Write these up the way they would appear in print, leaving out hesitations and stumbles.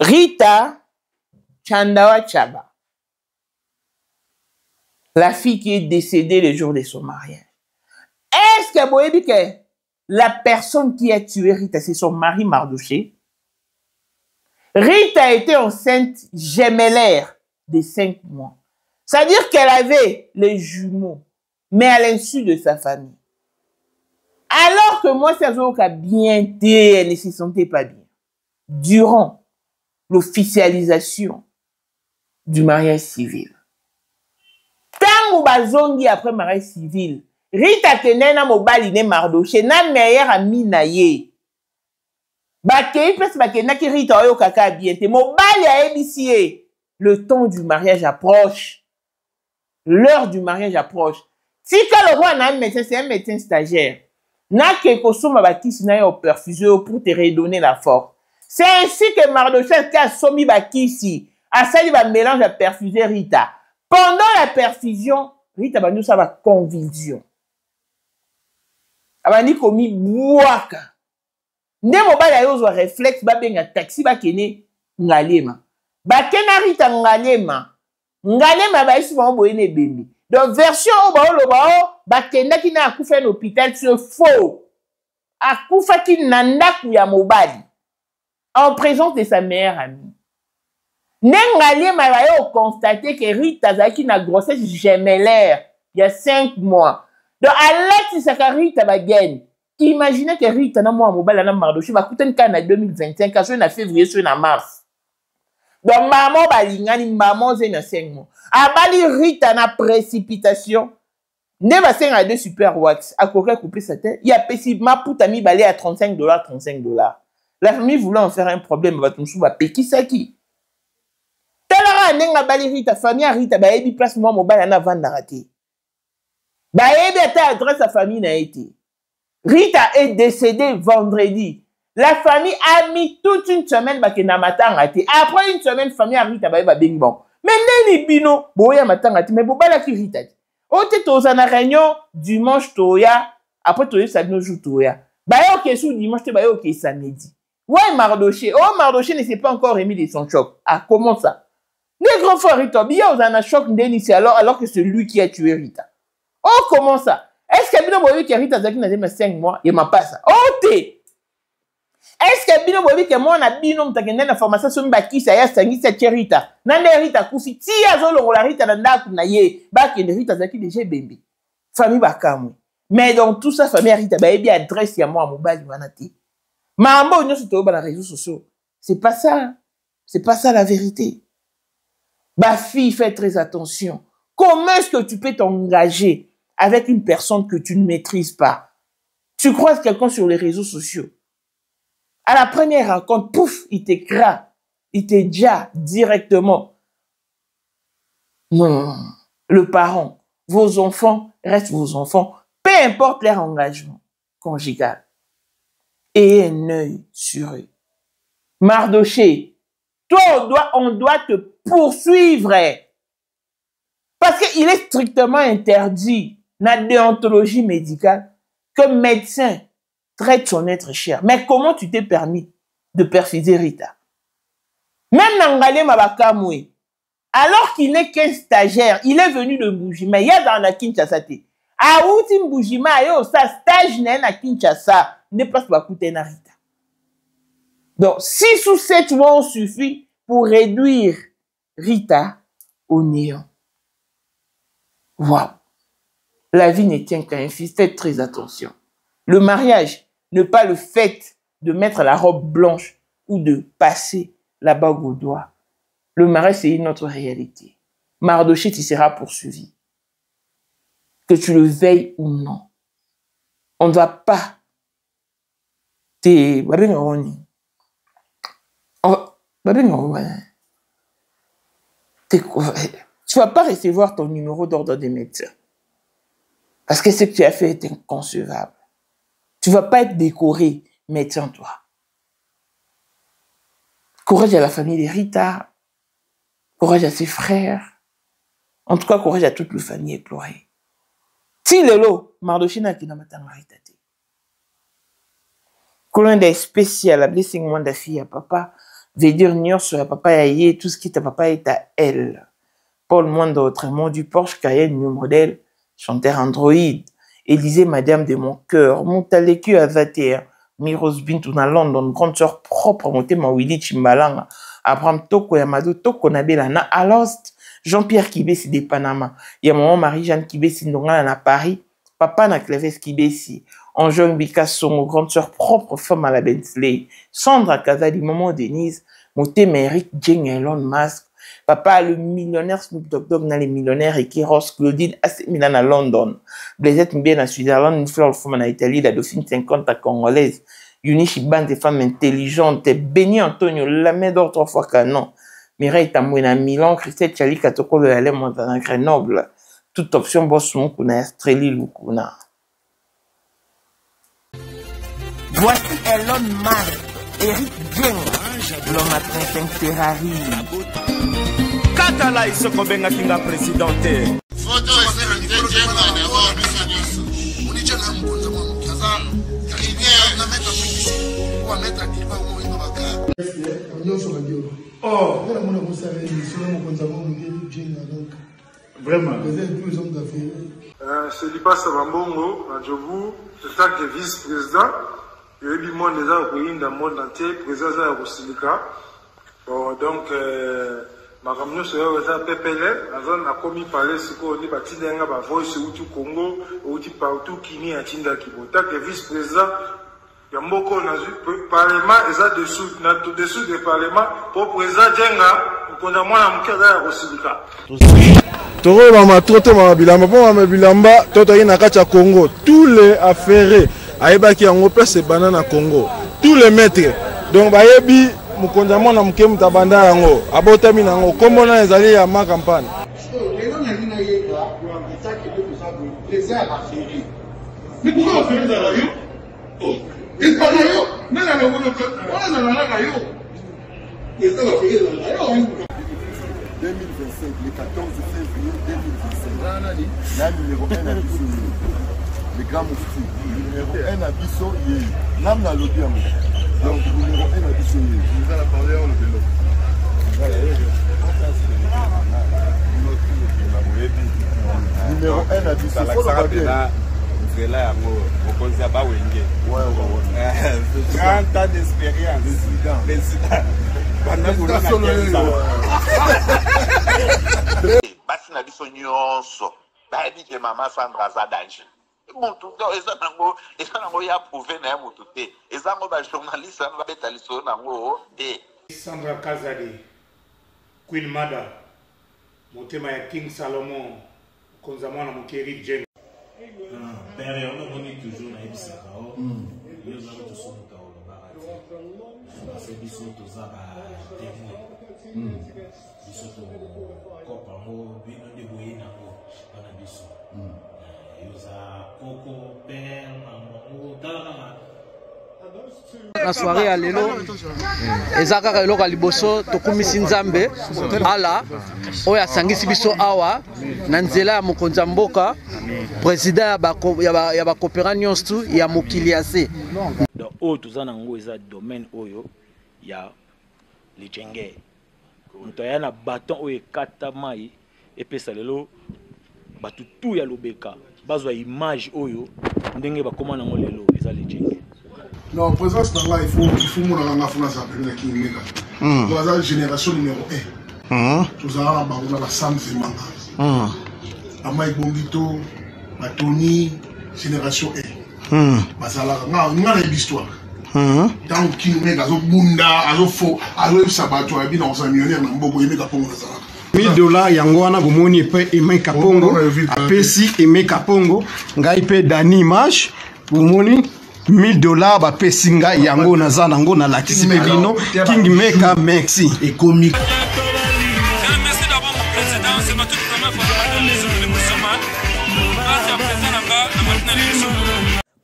Rita Chandawa Chaba, la fille qui est décédée le jour de son mariage. Est-ce que vous voyez que la personne qui a tué Rita, c'est son mari Mardoché? Rita était enceinte gemellaire de 5 mois. C'est-à-dire qu'elle avait les jumeaux, mais à l'insu de sa famille. Alors que moi, ça a bien été, elle ne se sentait pas bien. Durant l'officialisation du mariage civil. Tant que bazongi après mariage civil, Rita tenait na mobali ne Mardoché, na meilleur ami na ye. Bakei place bakena ki Rita oyo kaka bien te. Mobali a ébissé. Le temps du mariage approche. L'heure du mariage approche. Si le roi a un médecin, c'est un médecin stagiaire. N'a que kosoma bakisi na yo perfuseur pour te redonner la force. C'est ainsi que Mardoché a somi bakisi. A sali ba mélange à perfuser Rita. Pendant la perfusion, Rita ba nous ça va convulsion. Abani komi bouaka. Nde mobali ayo zo réflexe ba benga taxi ba kene ngalema. Ba kena Rita ngalema. Ngalema ba isi ba boyene bembi. Donc version o ba lo ba kenda kina akufa na hôpital c'est faux. Akufa ki nandaku ya mobali en présence de sa meilleure amie. Ngalema ba yo constater que Rita zaki na grossesse gemellaire il y a 5 mois. Donc à l'aide de sa Rita ba gagne. Imaginez que Rita na moi mobile na Mardoché va coûter une canne en 2025 à na février sur na mars. Donc maman balingani maman zena 5 mois. Abali Rita na précipitation. Ne va 5 à 2 super wax à quoi couper sa tête. Il y a possiblement pour tami balé à $35 $35. La famille voulait en faire un problème va ton sou va peki saki. Talara nenga bali Rita famille Rita ba ebi place moi mobile na vendre raté. Ba ebi ta adresse à famille na été. Rita est décédée vendredi. La famille a mis toute une semaine bakena matangati. Après une semaine, famille a Rita ba bing bon. Mais neni bino boya matangati mais bobala ki Rita. Ote toza na réunion dimanche toya après toya sabino jour toya. Ba yo ke sou dimanche te ba yo ke samedi. Ouais Mardoché, oh Mardoché ne s'est pas encore remis de son choc. Ah comment ça? Les grands frères Rita, bien aux en a choc ndeni c'est alors que c'est lui qui a tué Rita. Oh comment ça? Est-ce que Bino Bobi qui Rita Zaki n'a 5 mois, il m'a pas ça. Oh t'es. Est-ce que Bino Bobi que moi na Bino m'takende na formation sur mbaki ça ya sangi sa Rita. Nande Rita kufi ti azolo la Rita na ndaku na ye. Ba ke Rita Zaki déjà bébé. Famille bakamwe. Mais dans tout ça famille Rita ba ebi adresse ya moi mobali wanati. Mambo nyo sur les réseaux sociaux. C'est pas ça. C'est pas ça la vérité. Ba fille fais très attention. Comment est-ce que tu peux t'engager avec une personne que tu ne maîtrises pas? Tu croises quelqu'un sur les réseaux sociaux. À la première rencontre, pouf, il t'écrase. Il te dit directement. Non, le parent, vos enfants restent vos enfants, peu importe leur engagement conjugal. Et un œil sur eux. Mardoché, toi, on doit te poursuivre. Parce qu'il est strictement interdit dans la déontologie médicale que médecin traite son être cher. Mais comment tu t'es permis de perfider Rita? Même Nangale Mabakamwe, alors qu'il n'est qu'un stagiaire, il est venu de Mbujima, il y a dans la Kinshasa. A outi Mbujima, il y a sa stage na Kinshasa, n'est pas pas coûter na Rita. Donc, 6 ou 7 mois suffit pour réduire Rita au néant. Waouh! La vie ne tient qu'à un fils. Faites très attention. Le mariage n'est pas le fait de mettre la robe blanche ou de passer la bague au doigt. Le mariage, c'est une autre réalité. Mardoché, tu seras poursuivi. Que tu le veilles ou non. On ne va pas te... Tu ne vas pas recevoir ton numéro d'ordre des médecins. Parce que ce que tu as fait est inconcevable. Tu ne vas pas être décoré, médecin, toi. Courage à la famille de Rita. Courage à ses frères. En tout cas, courage à toute la famille éplorée. Si le lot, Mardoché n'a qu'une matanga Rita. Colonne des spécial, la blessing moi de fille à papa. veut dire Niort sur la papa et tout ce qui est à papa est à elle. Paul Moindre, autrement du Porsche Cayenne, new modèle, chanteur Android. Élisée, madame de mon cœur, Montaleku à 21, Miros Bintou na London, grande sœur propre, monté ma Willy Chimbalanga, Abraham Toko Yamado, Toko Nabelana, à Lost, Jean-Pierre Kibesi de Panama, ya maman Marie-Jeanne Kibesi Ndongala na Paris, papa na Cleves Kibesi, Anjo Mbika Songo, grande sœur propre, femme à la Bentley, Sandra Kazali, maman Denise, monté Eric Jeng Elon Musk, papa le millionnaire Snoop Dogg dans les millionnaires et qui Ross Claudine AC Milan à London. Blaisette Mbien à Switzerland, une fleur femme en Italie, la dauphine 50 à Congolaise. Unichi bande des femmes intelligentes. Béni Antonio, la main d'or 3 fois canon. Mireille Tamouine à Milan, Christelle Chali Katoko le Halem à Grenoble. Toute option boss mon kuna Estreli Lukuna. Voici Elon Musk, Eric Jeng, l'homme à 35 Ferrari. Katala iso kobenga kinga presidente. Photo est Jenga d'abord biso. Municha na mkonza mwa kaza. Rivière na mettre publicité. Ou mettre diva au moins baka. Nyonso badio. Oh, Voilà mon amour ça est sur mon mkonza mwa Jenga donc. vraiment. Vous êtes tous hommes d'affaires. C'est Lipa Sabambongo, à Djobu, le tant que vice-président. Il y a eu du monde déjà au pays, dans le monde entier, président de Silika. Bon, donc, ma camion se fait PPL, on a commis parler ce qu'on dit, Batinga, Voice, ou du Congo, ou du partout, Kini, à Tinda Kibo. Tant que vice-président, il y a beaucoup de parlement, et ça dessous du parlement, pour président Djenga, pour qu'on a moins à Mkada au Silika. Toro mama trote mama bilamba po mama bilamba toto yi na kati ya Congo tous les affairés ayebaki yango place banana Congo tous les maîtres donc bayebi mukonza mwana muke mutabanda yango abotami nango kombo na ezali ya ma campagne lelo na nina yeba etaki de kusabu les airs affairés. Mais pourquoi affairés dans la yo? Et pas la yo, mais la yo on a la yo. Les airs affairés dans la yo. 2025, le 14 février 2025. La numéro 1 à Bissau, le grand moufti. Numéro 1 à Bissau, il est. Nam na lobby à moi. Donc, numéro 1 à Bissau, il est. Nous allons parler en le vélo. Numéro 1 à Bissau, il faut le bien. C'est là, on peut savoir où il est. Ouais. 30 ans d'expérience. Président. Basi na biso nyonso bayebi ke mama Sandra za danger mutu eza nango ya prouver na mutu te eza ngo ba journaliste ba beta liso nango te. Sandra Kazadi, Queen Mada, motema ya King Salomon, konza mwana mukeri Jeng. Père, on a toujours na ebisaka o. Yo za to so ka o barati. Parce que biso to za ba témoin. Biso to kopa mo bino de boyina ngo bana biso. Yo za koko père maman tala. Na soirée à lelo ezaka eloko liboso tokumisi nzambe ala oya sangisi biso awa na nzela ya mokonza mboka président ya ba coopération nyonso ya mokiliase donc oyo toza nango eza domaine oyo ya lijenge moto aya na baton oyo ekata mai epesa lelo bato tu ya lobeka bazwa image oyo ndenge bakoma nango lelo eza lijenge. Non, présence là, il faut mon la fona ça peut qui mega. Dans la génération numéro 1. Tous à la Sam Zemanga. Amai Bombito, Tony, génération 1. Bazala na l'histoire. Tant qui mega zo bunda, azo fo, azo sabato abi na sa millionnaire na mboko yemeka pongo na zala. $1000 yango wana bomoni pe Emeka Pongo apesi Emeka Pongo ngai pe Dani Image bomoni $1000 ba pesinga yango naza nango na lakisi pe bino King Meka merci et comique. Merci d'avoir mon président, c'est ma toute première fois dans l'émission de l'émission. Merci à président Nanga,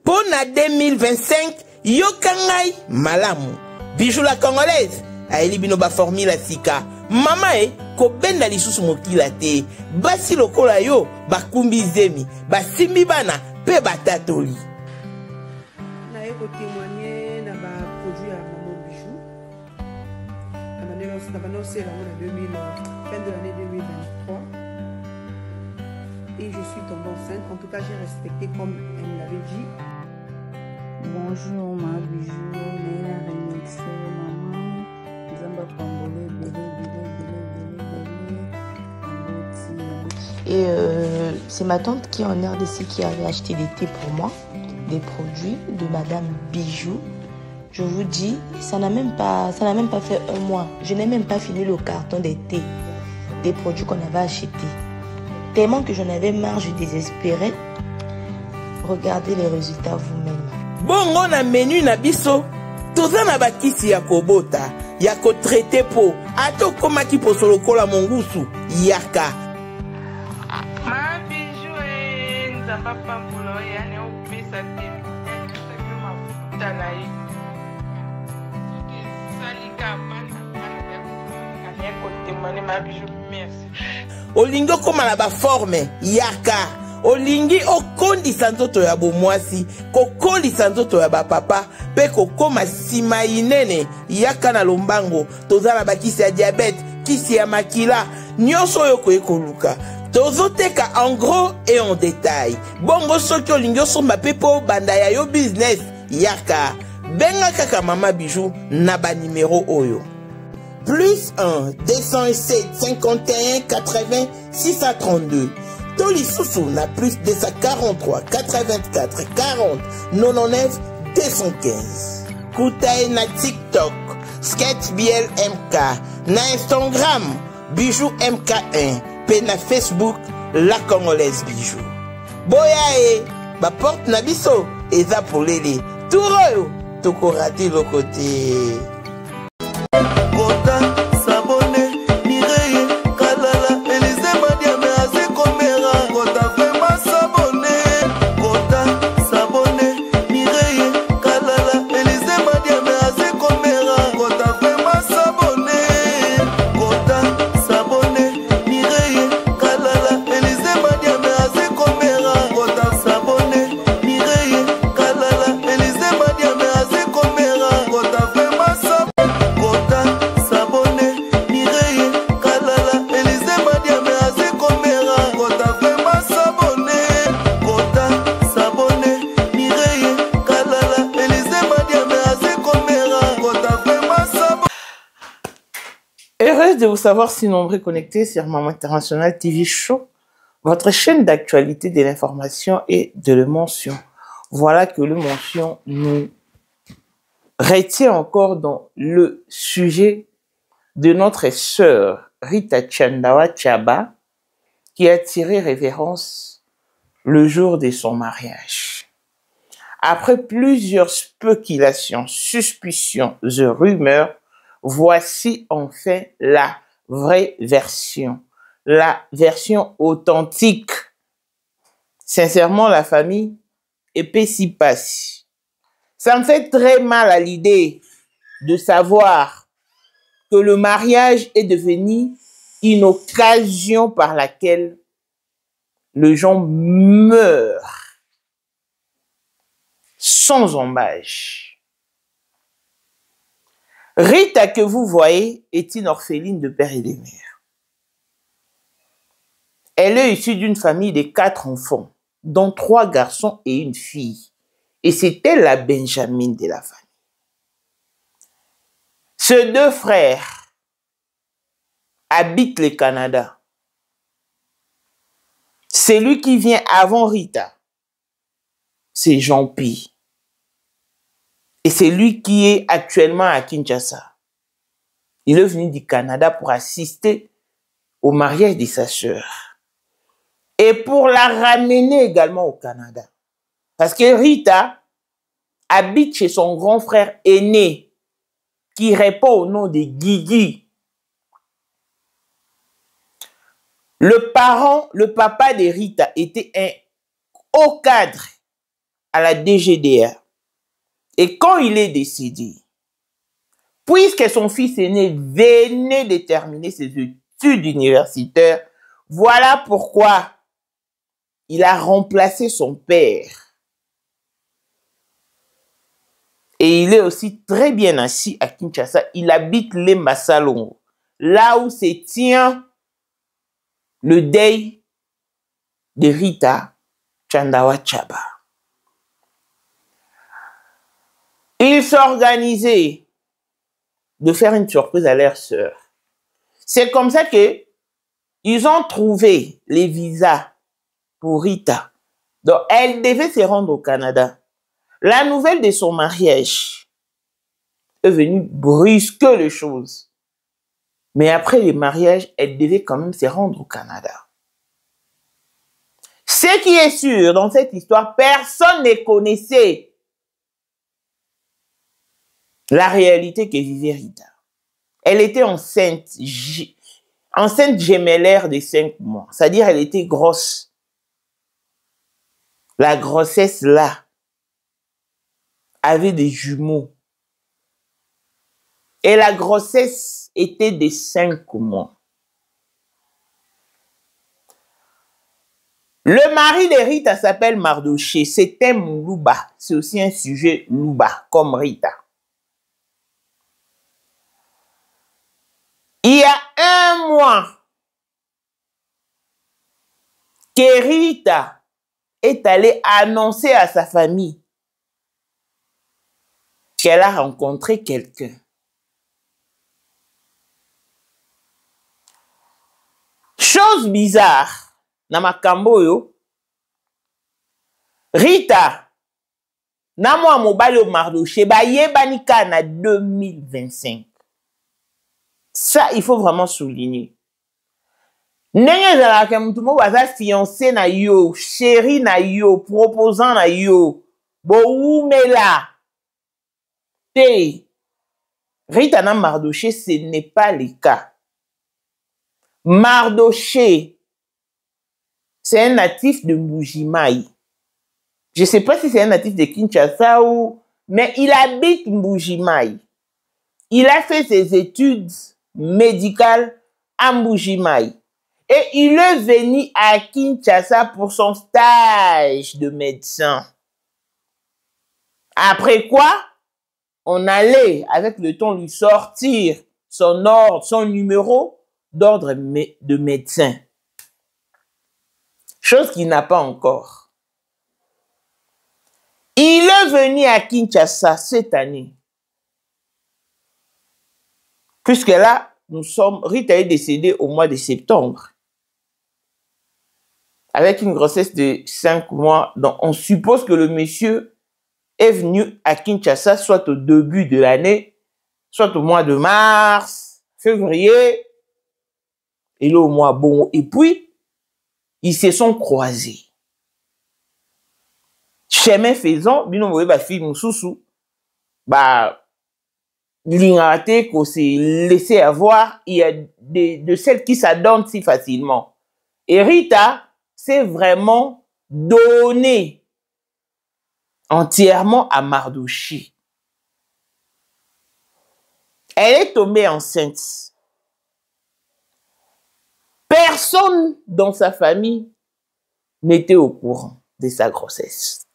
pour na 2025 yokangai malamu bijou la congolaise aeli bino ba formule sika mama ko benda lisusu mokila te basi lokola yo bakumbi zemi basimbi bana pe batatoli. Témoigner dans ma produit à Maman Bijou. fin de l'année 2023. Et je suis tombée enceinte. En tout cas, j'ai respecté comme elle me l'avait dit. Bonjour ma bijou, Néla Remixé, maman, Zamba Pambole, Et c'est ma tante qui est en RDC qui avait acheté des thés pour moi, des produits de Madame Bijou. Je vous dis, ça n'a même pas fait un mois. Je n'ai même pas fini le carton des thés, des produits qu'on avait achetés. Tellement que j'en avais marre, je désespérais. Regardez les résultats vous-même. Bongo na menu na biso toza na bakisi ya kobota ya ko traiter po ato koma ki poso lokola mongusu yaka ma bijou nzamba pampulo ya ne opesa te ma futa na ye salika bana ya kotemane ma bijou merci olingo koma na ba forme yaka olingi okondisa nzoto ya bomwasi kokolisa nzoto ya bapapa pe kokoma nsima inene yaka na lombango toza na bakisi ya diabete kisi ya makila nyonso oyo koye koluka tozoteka en gros et en détail bongo soki olingi osomba pe po banda ya yo business yaka benga kaka mama bijou na banimero oyo plus 1 207 51 80 632 Toli Soussou na plus 243 84 40 99 215. Koutae na TikTok, Sketch BL MK, na Instagram, Bijou MK1, pe na Facebook, La Congolaise Bijou. Boya ba porte na biso, eza pour lele. Touro, toko rate le côté. Heureuse de vous savoir si nombreux connectés sur Maman International TV Show, votre chaîne d'actualité de l'information et de l'émotion. Voilà que l'émotion nous retient encore dans le sujet de notre sœur Rita Chandawa Chaba qui a tiré révérence le jour de son mariage. Après plusieurs spéculations, suspicions et rumeurs, voici enfin la vraie version, la version authentique. Sincèrement, la famille est pessi-passi. Ça me fait très mal à l'idée de savoir que le mariage est devenu une occasion par laquelle les gens meurent sans embâche. Rita, que vous voyez, est une orpheline de père et de mère. Elle est issue d'une famille de 4 enfants, dont 3 garçons et une fille. Et c'était la Benjamin de la famille. Ces 2 frères habitent le Canada. Celui qui vient avant Rita, c'est Jean-Pi. Et c'est lui qui est actuellement à Kinshasa. Il est venu du Canada pour assister au mariage de sa sœur. Et pour la ramener également au Canada. Parce que Rita habite chez son grand frère aîné, qui répond au nom de Guigui. Le papa de Rita était un haut cadre à la DGDR. Et quand il est décédé, puisque son fils aîné venait de terminer ses études universitaires, voilà pourquoi il a remplacé son père. Et il est aussi très bien assis à Kinshasa. Il habite les Massalongo, là où se tient le deuil de Rita Tchandawa Tchaba. Il s'organisait de faire une surprise à leur sœur. C'est comme ça que ils ont trouvé les visas pour Rita. Donc, elle devait se rendre au Canada. La nouvelle de son mariage est venue brusquer les choses. Mais après le mariage, elle devait quand même se rendre au Canada. Ce qui est sûr, dans cette histoire, personne ne connaissait la réalité que vivait Rita. Elle était enceinte gémellaire de 5 mois. C'est-à-dire, elle était grosse. La grossesse, là, avait des jumeaux. Et la grossesse était de 5 mois. Le mari de Rita s'appelle Mardoché. C'est un Louba. C'est aussi un sujet Louba, comme Rita. Il y a 1 mois que Rita est allée annoncer à sa famille qu'elle a rencontré quelqu'un. Chose bizarre, na makambo yo, Rita, na mwa mobali o Mardoché, ba yebanika na 2025. Ça, il faut vraiment souligner. Ndenge ezalaka mutu moko aza fiancé na yo, chéri na yo, proposant na yo, boumela. Te, Rita na Mardoché, ce n'est pas le cas. Mardoché, c'est un natif de Mbujimayi. Je ne sais pas si c'est un natif de Kinshasa ou... Mais il habite Mbujimayi. Il a fait ses études médicales à Mbujimayi. Et il est venu à Kinshasa pour son stage de médecin. Après quoi, on allait, avec le temps, lui sortir son ordre, son numéro d'ordre de médecin. Chose qu'il n'a pas encore. Il est venu à Kinshasa cette année. Puisque là, Rita est décédée au mois de septembre. Avec une grossesse de 5 mois. Donc, on suppose que le monsieur est venu à Kinshasa soit au début de l'année, soit au mois de mars, février, et là au mois bon. Et puis, ils se sont croisés. Chemin faisant, bino moye ba fille mususu, ba l'ingate qu'on s'est laissé avoir, il y a de celles qui s'adonnent si facilement. Et Rita s'est vraiment donnée entièrement à Mardoché. Elle est tombée enceinte. Personne dans sa famille n'était au courant de sa grossesse.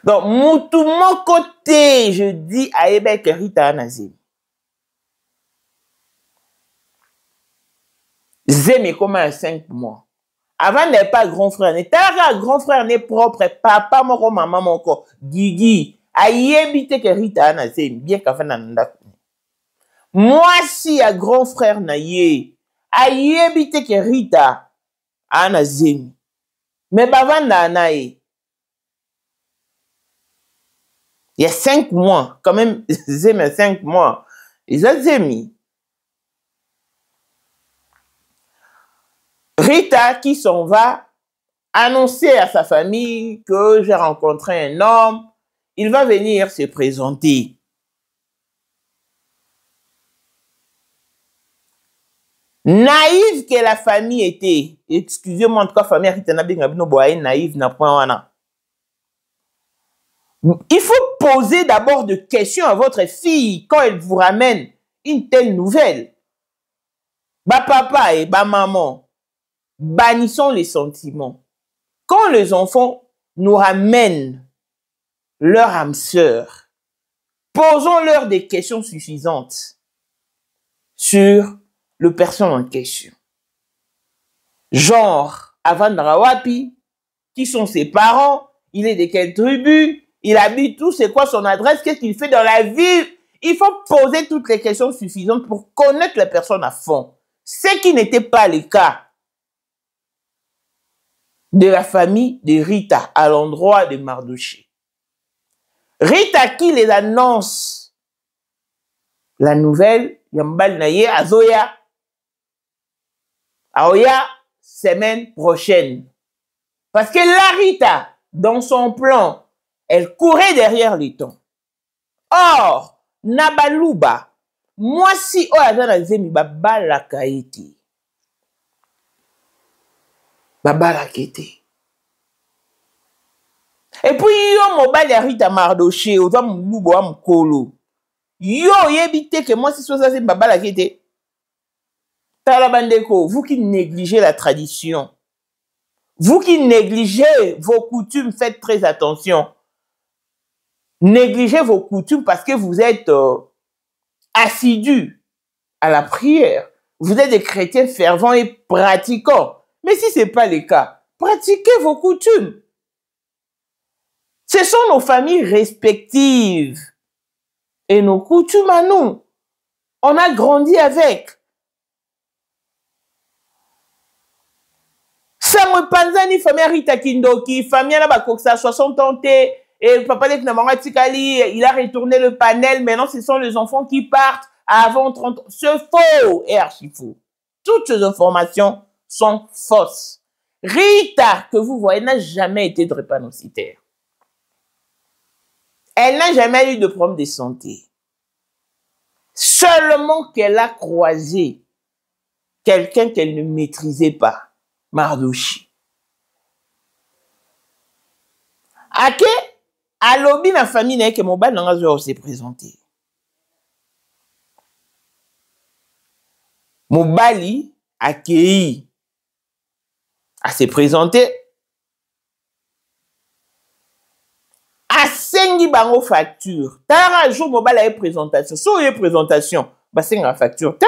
Donc, tout mon côté, je dis à Ebek Rita Anazim. Zémi comme un 5 mois. Avant, n'est pas grand frère. N'était pas grand frère, n'est propre. Papa, mon maman, mon corps. Guigui. Aïe, habite que Rita Anazim. Bien qu'à faire nanda. Moi, si à grand frère naïe. Aïe, habite que Rita Anazim. Mais bavant naïe. Il y a 5 mois, quand même, Zémi 5 mois. Ils ont Zémi. Rita qui s'en va annoncer à sa famille que j'ai rencontré un homme, il va venir se présenter. Naïve que la famille était, excusez-moi en tout cas, famille Rita naïve n'a point wana. Il faut poser d'abord des questions à votre fille quand elle vous ramène une telle nouvelle. Bah papa et bah maman, bannissons les sentiments. Quand les enfants nous ramènent leur âme sœur, Posons-leur des questions suffisantes sur le personne en question. Genre, Avant Narawapi, qui sont ses parents, il est de quelle tribu, il habite où, c'est quoi son adresse, qu'est-ce qu'il fait dans la vie. Il faut poser toutes les questions suffisantes pour connaître la personne à fond. Ce qui n'était pas le cas de la famille de Rita à l'endroit de Mardoché. Rita qui les annonce la nouvelle, Yambal Naye, Azoya, Aoya, semaine prochaine. Parce que la Rita, dans son plan, elle courait derrière les temps. Or, Nabaluba, moi si Oazana Zemi Babala Kaiti. Babala Kaiti. Et puis, yo mobile ya Rita Mardoché, oza mlubo wa mkolo. Yo yebite que moi si ça c'est Babala Kaiti. Talabandeko, vous qui négligez la tradition, vous qui négligez vos coutumes, faites très attention. Négligez vos coutumes parce que vous êtes assidus à la prière. Vous êtes des chrétiens fervents et pratiquants. Mais si ce n'est pas le cas, pratiquez vos coutumes. Ce sont nos familles respectives et nos coutumes à nous. On a grandi avec. Samwe Panzani, famille Rita Kindoki, famille Nabakoksa, 60 ans, et papa Tikali, il a retourné le panel. Maintenant, ce sont les enfants qui partent avant 30 ans. C'est faux et archi faux. Toutes ces informations sont fausses. Rita, que vous voyez, n'a jamais été drépanocytaire. Elle n'a jamais eu de problème de santé. Seulement qu'elle a croisé quelqu'un qu'elle ne maîtrisait pas. Mardoché. Ake, à l'obi na famille n'est que mon bal n'a pas s'est présenté. Mon bali accueilli à s'est présenté. A sengi bango facture. Tara jour mon bal a présentation. So y présentation, bah c'est une facture. Tant,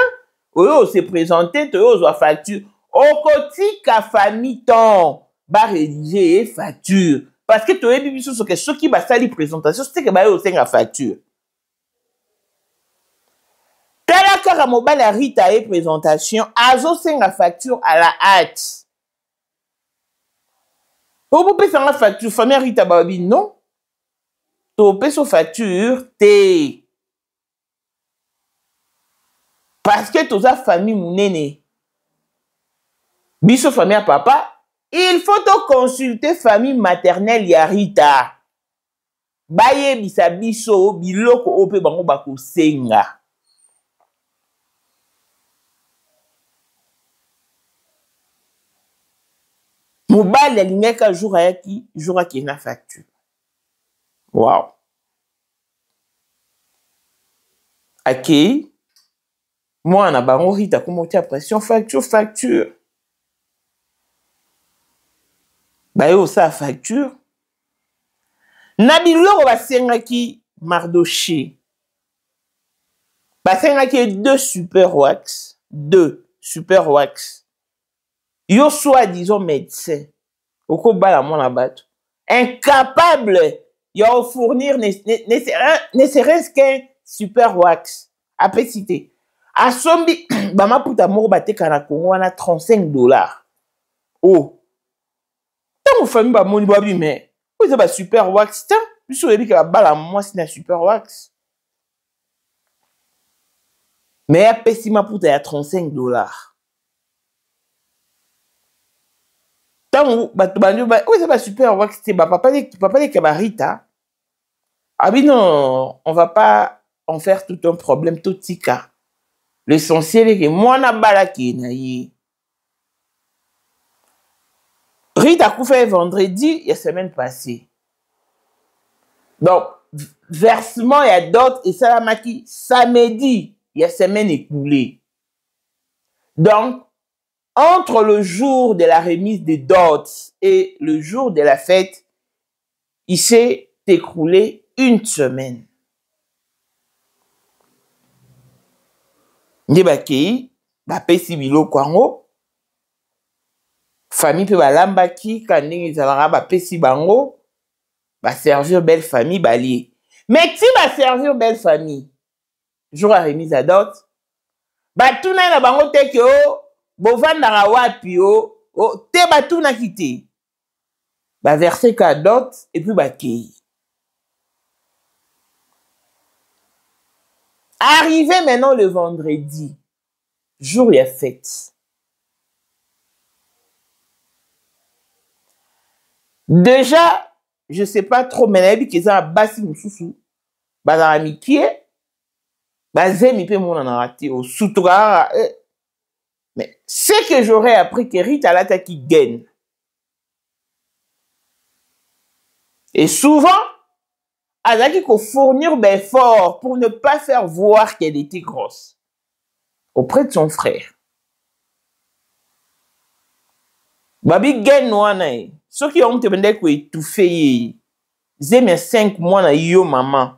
oyo s'est présenté, oyo a facture. Okoti ka famille ton ba rédiger facture parce que tu as vu ce que ceux qui ba sali présentation c'est que ba yo senga facture. Tala kara mobile a Rita et présentation azo senga facture à la hâte. Vous pouvez faire la facture famille Rita babi non. Tu peux sur facture T. Parce que tu as famille mounene. Biso famille à papa, il faut te consulter famille maternelle ya Rita. Baye bisa biso biloko ope bango bako senga. Mobile l'ingeka jour à qui na facture. Wow. Ok. Moi na bango Rita comment tu as pression facture. Bah yo sa facture. Nabiloko basengaki Mardoché. Basengaki deux super wax. Yo soi-disant médecin. Oko bala mona bato. Incapable yo fournir ne serait-ce qu'un super wax. Apécité. A sombi bama puta moko bateka na Congo wana $35. Oh. Mon famille ba moni babi mais vous avez super wax ta biso ebi ka bala moi c'est na super wax mais a pesima puta ya $35 tant batu banjo ba vous avez super wax te ba papa de Kabarita ah oui non on va pas en faire tout un problème tout tika l'essentiel est que moi na bala ki na yi Rita Koufé vendredi, il y a semaine passée. Donc, versement, il y a d'autres, et Salamaki, samedi, il y a semaine écoulée. Donc, entre le jour de la remise des dots et le jour de la fête, il s'est écoulé une semaine. nde bakei bapesi biloko yango famille mpe balambaki ka ndenge ezalaka bapesi bango baservir belle famille balie mais ti baservir belle famille jour ya remise à dot batuna na bango te ke o bovandaka wapi o te batunaki te baverse ka dot et puis bakei. Arrivé maintenant le vendredi, jour ya fête. Déjà, je sais pas trop, mais nayebi ke za basi mususu bazala mikie bazemi pe mona na raté au sutura. Mais ce que j'aurais appris que Rita Lata qui gagne. Et souvent, Azaki faut fournir des efforts pour ne pas faire voir qu'elle était grosse auprès de son frère. Babi gagne wana ceux qui ont demandé quoi étouffer zemi 5 mois na yo maman.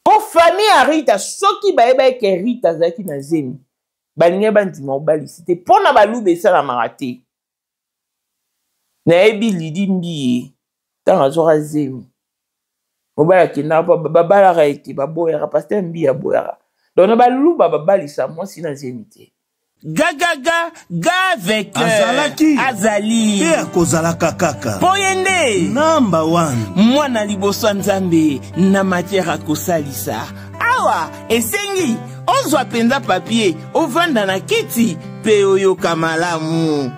Pour famille à Rita, ceux qui baïba que Rita Azaki na zemi balinga bandima obali c'était pour na balube ça la maraté. Na ebi lidi mbiye tant azora zemi mobala kina babala raiti baboyara pasteur mbiya boyara donc na baluba babalisa moi sina zemi te Gaga avec Azali et akozalaka kaka Poyende number 1 mwana liboso nzambe na matière akosalisa awa esengi ozwa penza papier ovanda na kiti pe oyoka malamu.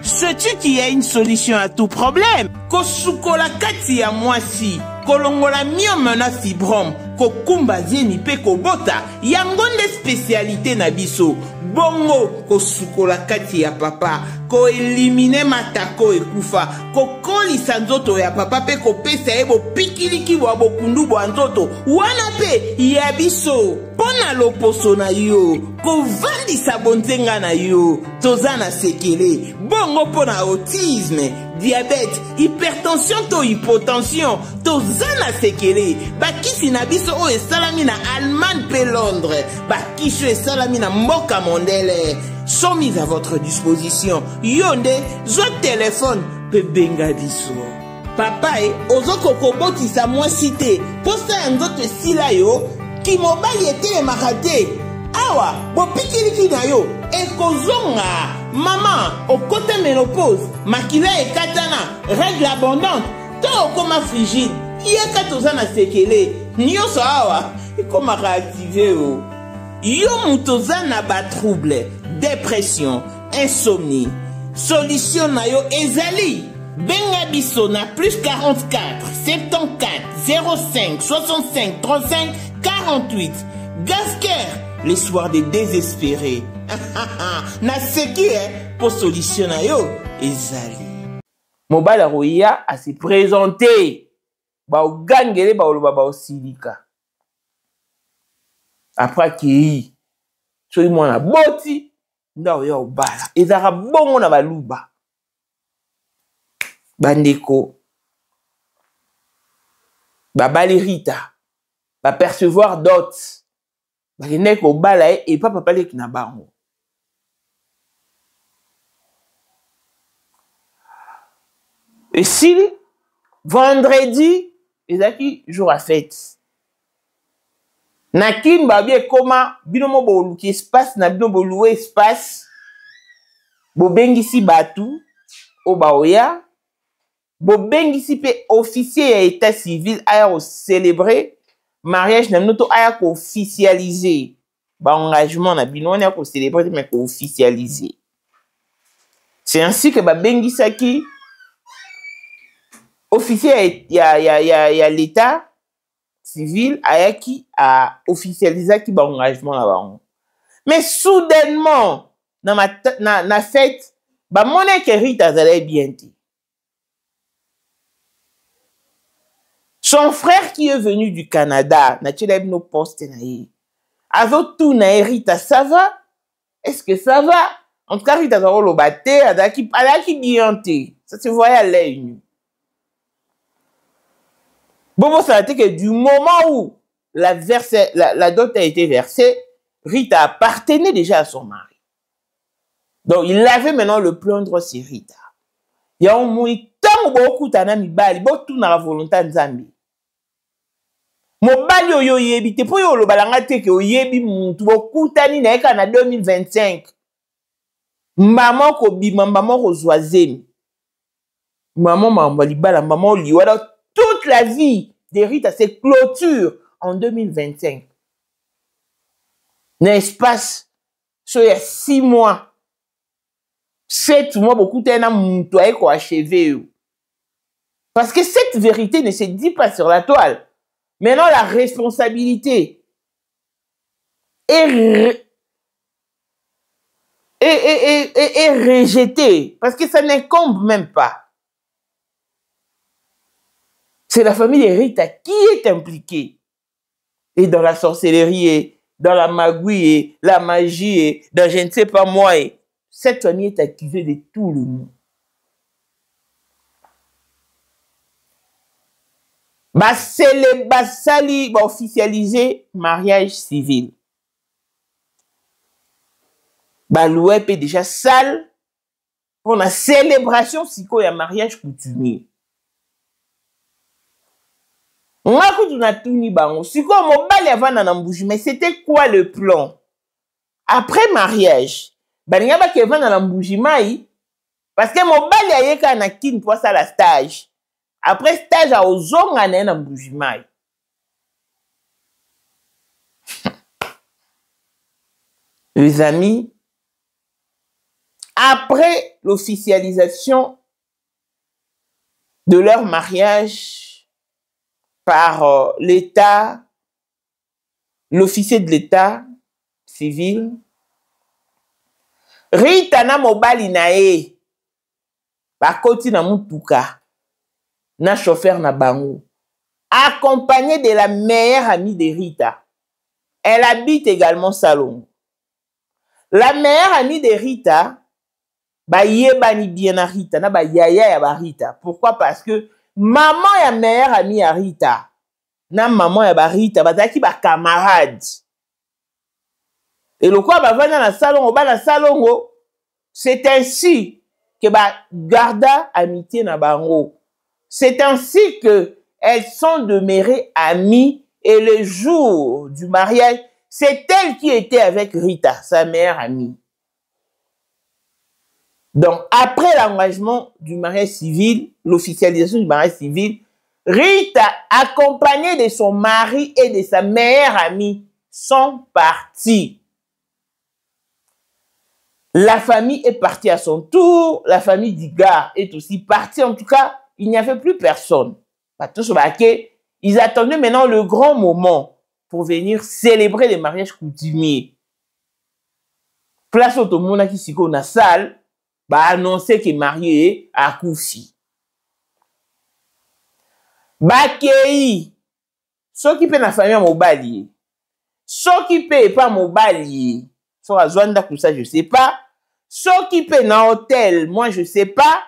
Sais-tu qu'il y a une solution à tout problème? Kosukola kati ya mwasi kolongola myome na fibrome kokumba zeni pe kobota yango nde spécialité na biso bongo kosukola kati ya papa ko elimine matako ekufa kokolisa nzoto ya papa pe kopesa ye bopikiliki bwa bokundu bwa nzoto wana pe ya biso pona loposo na yo kovandisa bonzenga na yo toza na sekele bongo pona autisme diabète hypertension to hypotension toza na sekele bakisi na biso oyo esalami na Allemagne pe Londres bakisi oyo esalami na mboka mondele sont mis à votre disposition. Yonde, zo téléphone pe benga biso. Papa ozoko koboti sa moi cité. Posta nzoto sila yo ki mobali était marate. Awa, bo pikiliki na yo e kozonga. Maman, au côté ménopause, makila e katana, règle abondante, to okoma frigide. Yeka tozana sekele. Nyoso awa, e koma réactiver o. Yo mutozana ba trouble. Dépression, insomnie. Solution na yo ezali. Benga biso na plus 44 74 05 65 35 48. Gasker, les soirs des désespérés. Na seki pour solution na yo ezali. Mobala Roya a se présenter. Ba ogangele ba oloba ba osilika. Après qui soy mwana boti nda yo bala ezaka bongo na baluba bandeko babali Rita ba percevoir d'autres bakene ko bala et papa pale ki na bango et si vendredi ezaki jour à fête Nakin babie koma binomo boluki espace na bino boluwe espace bobengisi batu obaoya bobengisi pe officier ya état civil aya ko célébrer mariage na bino to aya ko officialiser ba engagement na bino aya ko célébrer mais ko officialiser. C'est ainsi que babengisaki officier ya l'état civil ayaki a officialisé qui ba engagement là bas. Mais soudainement na fête ba monnaie que Rita allait bien te. Son frère qui est venu du Canada na tchela no poste na ye. Azo tout na Rita ça va? Est-ce que ça va? En tout cas Rita za lo baté adaki bien te. Ça se voyait à l'œil nu. Bon, ça a été que du moment où la dot a été versée, Rita appartenait déjà à son mari. Donc, il avait maintenant le plaindre sur Rita. Il y a un moment, tant beaucoup de mibali, beaucoup na la volonté de Nzambe. Mobali oyo yebi te po yo lo balanga te ke oyebi mutu bokutani na eka na 2025. Maman ko bima, maman ko zoazemi. Maman mamba libala, maman liwala. Toute la vie de Rita se clôture en 2025. N'est-ce pas? Il y a 6 mois. 7 mois, beaucoup de gens ont achevé. Parce que cette vérité ne se dit pas sur la toile. Maintenant, la responsabilité est rejetée. Parce que ça n'incombe même pas. C'est la famille de Rita qui est impliquée. Et dans la sorcellerie, et dans la magouille, et la magie, et dans je ne sais pas moi. Et cette famille est accusée de tout le monde. Basali va officialiser mariage civil. Baloué est déjà sale pour la célébration si il y a mariage coutumier. On a tout na tuni bango. Si quoi mon bal avant na mbouji, mais c'était quoi le plan? Après mariage, balinga ba ke vana na mbouji mai parce que mon bal ya yeka na kin pour ça la stage. Après stage à ozonga na mbouji mai. Les amis, après l'officialisation de leur mariage par l'État, l'officier de l'État civil, Rita na mobali nae, bakoti na mutuka, na chauffeur na bango, accompagné de la meilleure amie de Rita. Elle habite également Salongo. La meilleure amie de Rita, ba yebani bien na Rita, na ba yaya ya ba Rita. Pourquoi? Parce que maman ya meilleure amie ya Rita, na maman ya ba Rita, bazaki ba camarade. Et le quoi ba vana na Salongo, ba na Salongo, c'est ainsi que ba garda amitié na bango. C'est ainsi que elles sont demeurées amies et le jour du mariage, c'est elle qui était avec Rita, sa meilleure amie. Donc, après l'engagement du mariage civil, l'officialisation du mariage civil, Rita, accompagnée de son mari et de sa meilleure amie, sont partis. La famille est partie à son tour, la famille du gars est aussi partie. En tout cas, il n'y avait plus personne. Ils attendaient maintenant le grand moment pour venir célébrer les mariages coutumiers. Place au monde qui s'y connaît salle, bah annoncer que marié à Koufi. Bakei, ceux qui paient la famille à Mobali, ceux qui paient pas Mobali, soit à Zwanda tout ça je sais pas, ceux qui paient dans hôtel, moi je sais pas,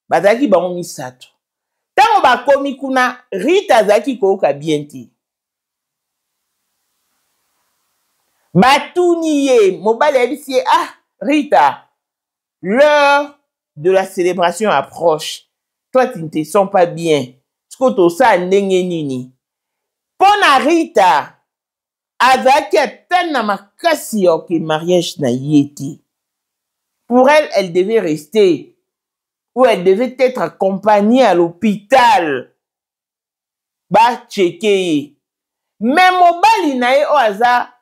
bah daki ba on misato. Tant ba komi kuna Rita zaki ko ka bienti. Batouniye, Mobali abisi ah Rita. L'heure de la célébration approche. Toi, tu ne te sens pas bien. Skoto sa ndenge nini. Pona Rita, azaki atana makasi yoke mariage na yeti. Pour elle, elle devait rester. Ou elle devait être accompagnée à l'hôpital. Ba checker. Mais Mobali nae oaza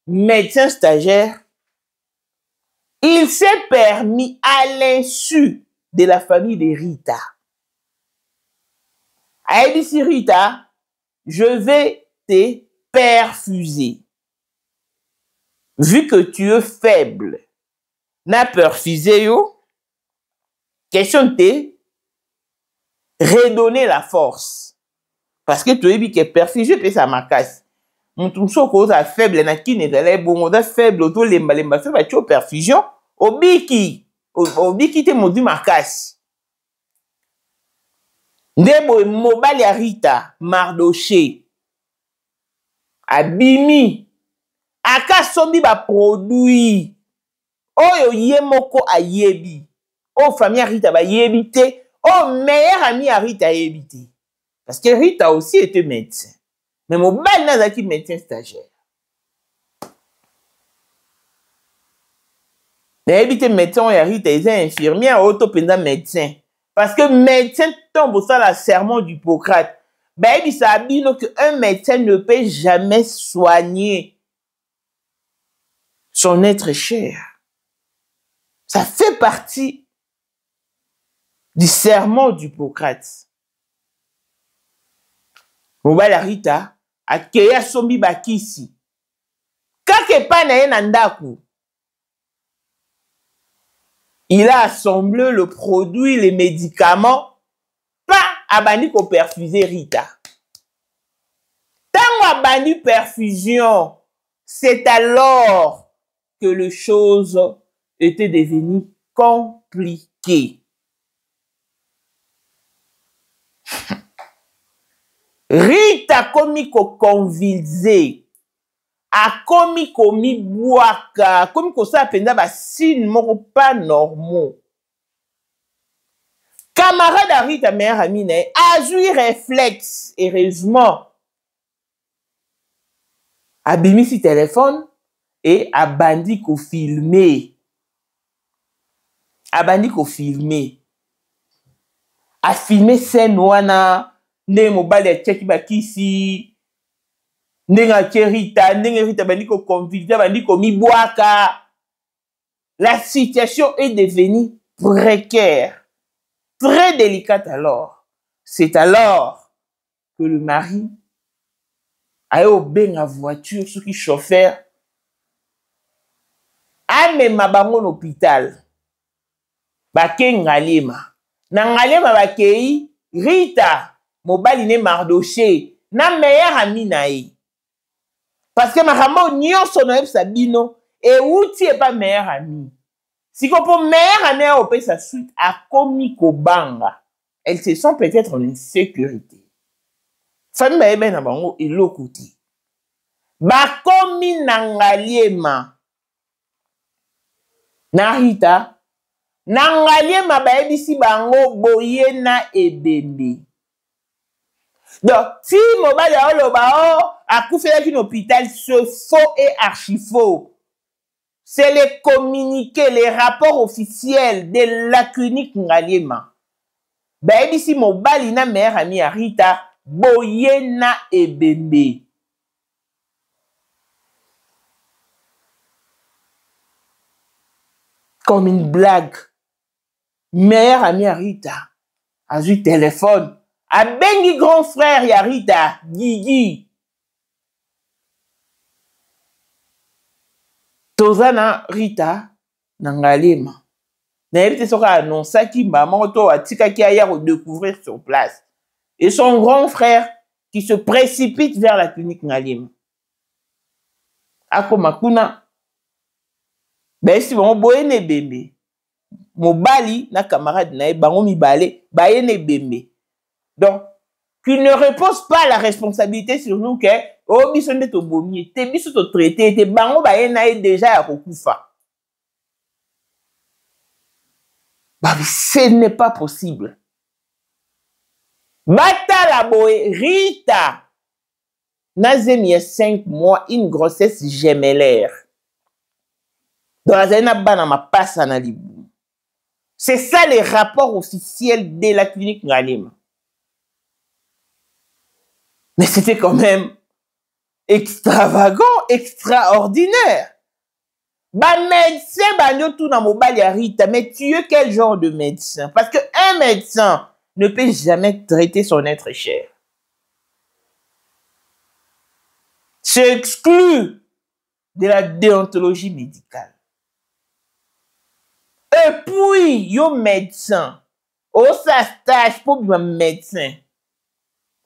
médecin stagiaire. Il s'est permis à l'insu de la famille de Rita. Elle dit, Rita, je vais te perfuser. Vu que tu es faible, n'a perfusé yo, question de redonner la force. Parce que tu es dit que perfusé, puis ça m'a cassé. Mon cause à faible, na qui n'est pas bon, on faible, auto lemba, ça va être perfusion. Obiki te modi makasi. Ndebo Mobali ya Rita, Mardoché. abimi akasombi ba produit oyo ye moko ayebi o famille Rita ba yebi te o meilleur ami à Rita yebi te parce que Rita aussi était médecin mais mon bal nazaki médecin stagiaire nayebi te médecin ya Rita eza infirmière auto penza médecin parce que médecin tombe au sein la serment d'Hippocrate ben ça abino que un médecin ne peut jamais soigner son être cher. Ça fait partie du serment d'Hippocrate. Mobala Rita akeya sombi bakisi. Kake pa na ye na ndaku. Il a assemblé le produit, les médicaments, pas abani ko perfuser Rita. Tant abani perfusion, c'est alors que les choses étaient devenues compliquées. Rita komi ko convulsé, a komi komi boaka, komi ko sa penda ba signe moko pas normaux. Camarade à Rita, meilleure amie, a joué réflexe, heureusement. A bimi si téléphone et a bandi ko filmer. A bandi ko filmer. A filmer scène wana, ne mobile ya tcheki bakisi, nenga Rita, nenga Rita bandi ko convicte, bandi ko mibwaka. La situation est devenue précaire. Très délicate alors. C'est alors que le mari a eu ben à voiture, ce qui chauffeur, a même bango l'hôpital. Bake ngalema. Na ngalema bakei, Rita, mobali ne Mardoché, na meilleur ami nae. Parce que ma ramo nyonso no sabino, et outi est pas meilleur ami. Si qu'on peut meilleur ami a opé sa suite à komi kobanga, elles se sont peut-être en insécurité. Famille ba ebe na bango elokoti. Ba komi nangaliema. Na Rita, nangaliema ba ebisi bango boye na ebembe. Donc, si mobile a oloba a koufela un hôpital, c'est faux et archi faux. C'est les communiqués, les rapports officiels de la clinique Ngaliema. Ben, ici, mon balina mère ami à Rita, boyena ebembe. Comme une blague. Mère ami à Rita, a eu téléphone, a bengi grand frère ya Rita, Gigi. Tozana Rita Nangalema. N'avait pas annoncé qu'il m'a montré à Tika qui a redécouvrir sur place. Et son grand frère qui se précipite vers la clinique Ngalema. Ako makuna. Ben si bon boyene bembe. Mobali na camarade na bango mibale bayene bembe. Donc qu'il ne repose pas la responsabilité sur nous que oh biso nde to bomi te biso to traité te bango bayena déjà ya kokufa. Bah, ce n'est pas possible. Bata la boé, Rita. Nazem il y a 5 mois, une grossesse gemellaire. Dans la zone bana ma passe en alibou. C'est ça les rapports officiels de la clinique Ngalema. Mais c'était quand même extravagant, extraordinaire. Bah médecin, bah nous tout dans mobile ya Rita, mais tu es quel genre de médecin? Parce que un médecin ne peut jamais traiter son être cher. C'est exclu de la déontologie médicale. Et puis, yo médecin, au sa stage pour un médecin,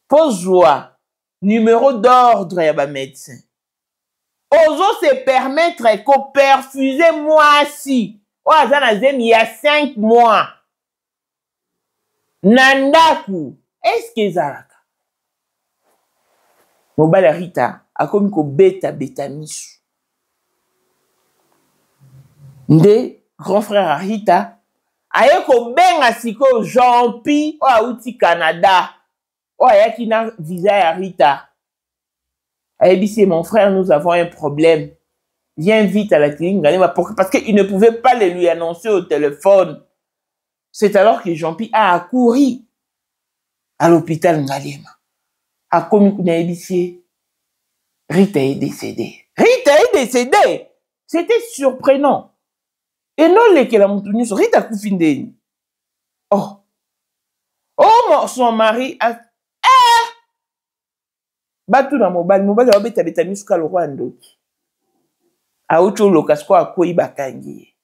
pour joie, numéro d'ordre ya ba médecin. Ozo se permettre qu'on perfuse moi si. Oh, il y a 5 mois. Nandaku. Est-ce que Zaraka? mobali ya Rita akomi kobeta beta misu nde grand frère ya Rita aye kobenga sikoyo Jean-Pi oyo awuti Canada oyo ayaki na visa ya Rita ayebisi mon frère nous avons un problème viens vite à la clinique Ngalema parce qu'il ne pouvait pas le lui annoncer au téléphone. C'est alors que Jean-Pi a accouru à l'hôpital Ngalema. A commis Kounaïbissé. Rita est décédée. Rita est décédée. C'était surprenant. Et non, les qu'elle a montré sur Rita Koufindeni. Oh. Oh, son mari a. Ah! Batou dans mobile. Mobile a obéta beta musika le roi Ndoki. A autre locasko a koi bakangi.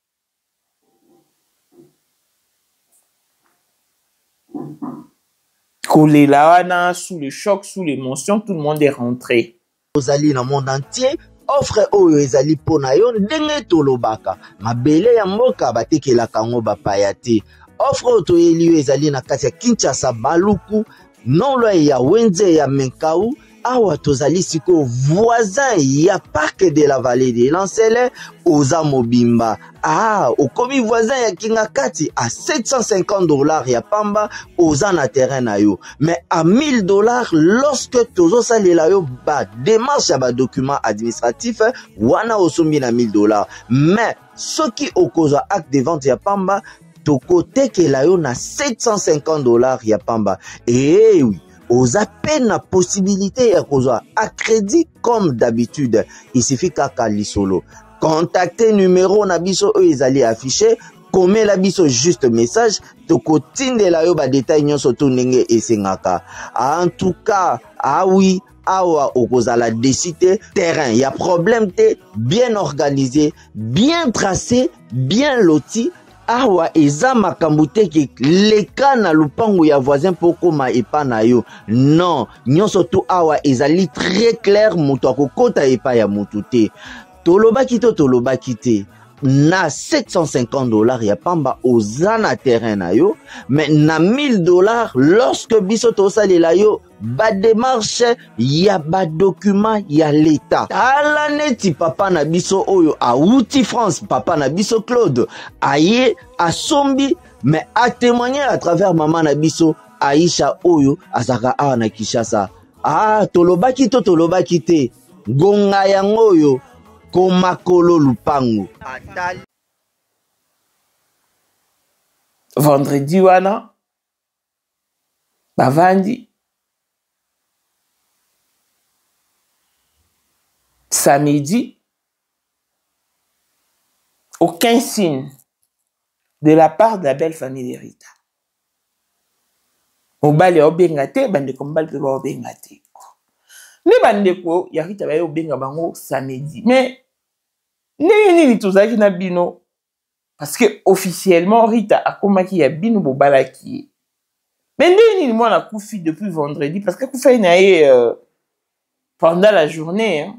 Kolela wana sous le choc, sous l'émotion, tout le monde est rentré. Ozali na monde entier, offre oyo ezali pona yo ndenge tolobaka. Mabele ya mboka batekelaka ngo bapaya te. Offre oyo toyeli yo ezali na kati ya Kinshasa Baluku, non loin ya Wenze ya Menkau. Awa tozali siko voisin ya parc de la vallée de Lancele oza mobimba. Ah, okomi voisin ya Kingakati à $750 ya pamba oza na terrain na yo. Mais à $1000 lorsque tozo salela yo ba démarche ya ba document administratif wana osombi na $1000. Mais soki okozwa acte de vente ya pamba toko tekela yo na $750 ya pamba. Eh oui. Aux appels la possibilité à cause à crédit comme d'habitude. Il suffit qu'à Kalisolo. Contactez numéro nabiso eux ils allaient afficher. Comme la biso juste message. Toko tinde la yo ba détail nyon soto nenge et sengaka. En tout cas, ah oui. Awa okozala décider terrain. Il y a problème te bien organisé, bien tracé, bien loti. Awa eza makambute ki leka na lupangu ya voisin poko ma epa na yo. Non, nyonso tu awa ezali très clair mutu akokota epa ya mutu te. Tolobaki te. Na $750 ya pamba oza na terrain na yo, mais na $1000 lorsque biso tosalela yo ba démarche ya ba document ya l'état. Tala neti papa na biso oyo awuti France, papa na biso Claude aye asombi mais a témoigner à travers maman na biso Aisha oyo azaka awa na Kinshasa. Ah, tolobaki te gonga yango oyo komakolo lupango. Vendredi wana bavandi samedi aucun signe de la part de la belle famille de Rita. Mobali obenga te bandeko mobali pe obenga te. Ne bandeko ya Rita ba obenga bango samedi. Mais nini tozaki na bino parce que officiellement Rita akomaki ya bino bobalaki. Mais nini moi na kufi depuis vendredi parce que kufi na pendant la journée hein.